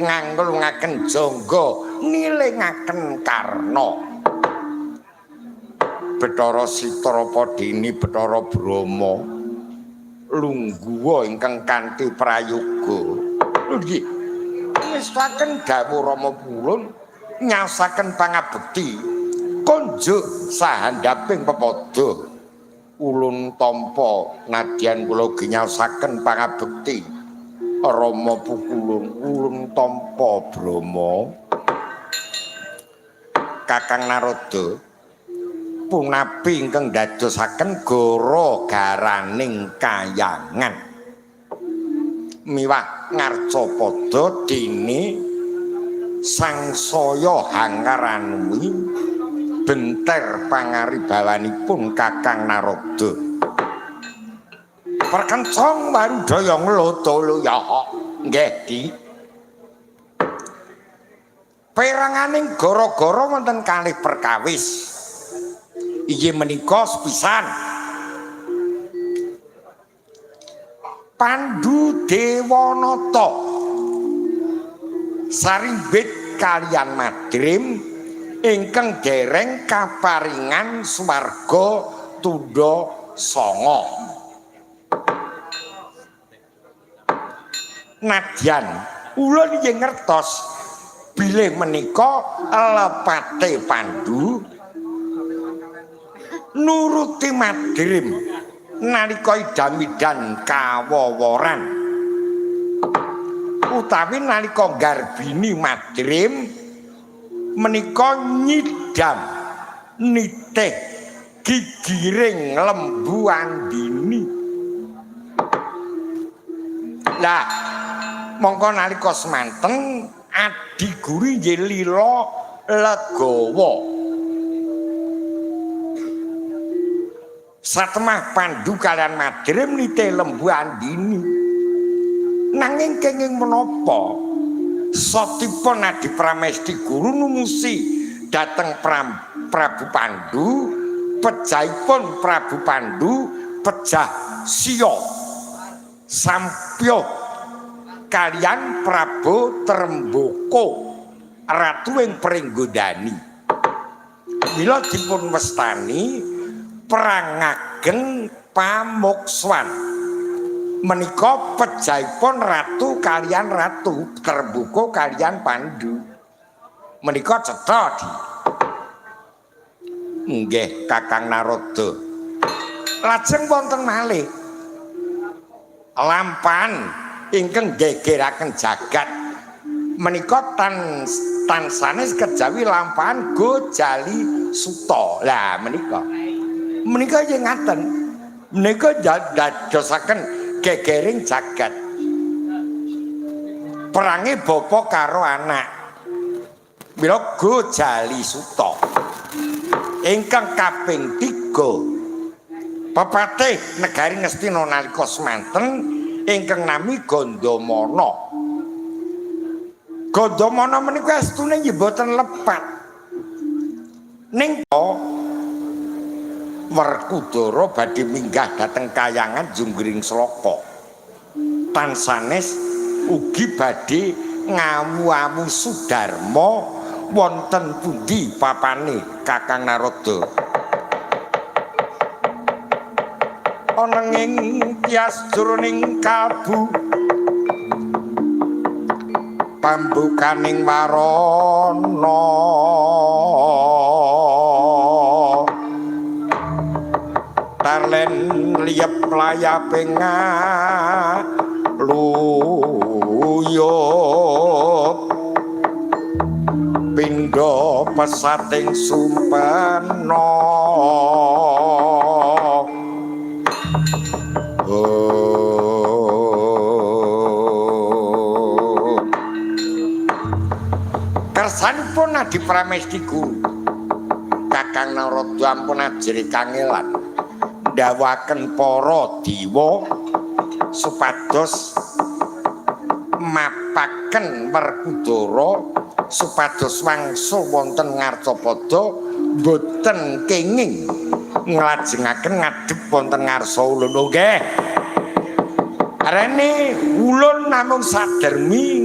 nganglungaken jangga nilingaken Karna. Bathara Sitrapadini Bathara Brama lungguha ingkang kanthi prayoga. Nggih. Ngestaken dawuh Rama Pulun nyasaken pangabekti konjuk sahandhaping pepada. Ulun tampa nadyan kula ginyasaken pangabekti Rama Pukulun ulun tampa Brama. Kakang Narada punapi ingkang dadosaken gara garaning kayangan miwah ngarcapada dene sangsaya hangaranwi benter pangaribawanipun Kakang Narada. Perkencong Warudaya nglotoloya nggih Di. Peranganing gara-gara wonten kalih perkawis. Inggih menika sepisan Pandhu Dewanata sarimbit kaliyan Madrim ingkang dereng kaparingan swarga tundha sanga. Nadyan ulun inggih ngertos bilih menika lepate Pandhu nuruti Madrim nalika idam-idan kawoworan utawi nalika garbini Madrim menika nyidam nitih gigiring lembu Andini. Lah mongko nalika semanten Adi Guri nggih lila legawa. Satemah Pandhu kaliyan Madrim nitih lembu Andini. Nanging kenging menapa satipun Adi Pramesti Guru numusi dhateng Prabu Pandhu, pejahipun Prabu Pandhu pejah siya sampya kaliyan Prabu Trembaka ratu ing Pringgondani. Mila dipun westani perang ngageng pamukswan menika pejahipun ratu kaliyan ratu Trembaka kaliyan Pandhu menika cetha Di. Nggih Kakang Narada. Lajeng wonten malih lampahan ingkang gegeraken jagat menika tansanes kejawi lampahan Gojali Suta. Lah menika yen ngaten menika dadosaken gegering jagat. Perange bapa karo anak. Mila Gojali Suta ingkang kaping 3 pepatih negari Ngastina nalika semanten ingkang nami Gandamana. Gandamana menika astune nggih boten lepat. Ning Werkudara badhe minggah dhateng kayangan Junggring Sloka. Tansanes ugi badhe ngawu-awu Sudarma wonten pundi papane Kakang Narada. Ana ing tias jroning kalbu pambukaning warana tarlen liyep layaping luyup pindha pesating sumpena. Kersanipun Adi Pramesti Guru Kakang Narada ampun ajri kangelan ndawaken para dewa supados mapaken Werkudara supados wangsul wonten ngarcapada boten kenging nglajengaken ngadhep wonten ngarsa ulun. Nggih. Arene ulun namung sadermi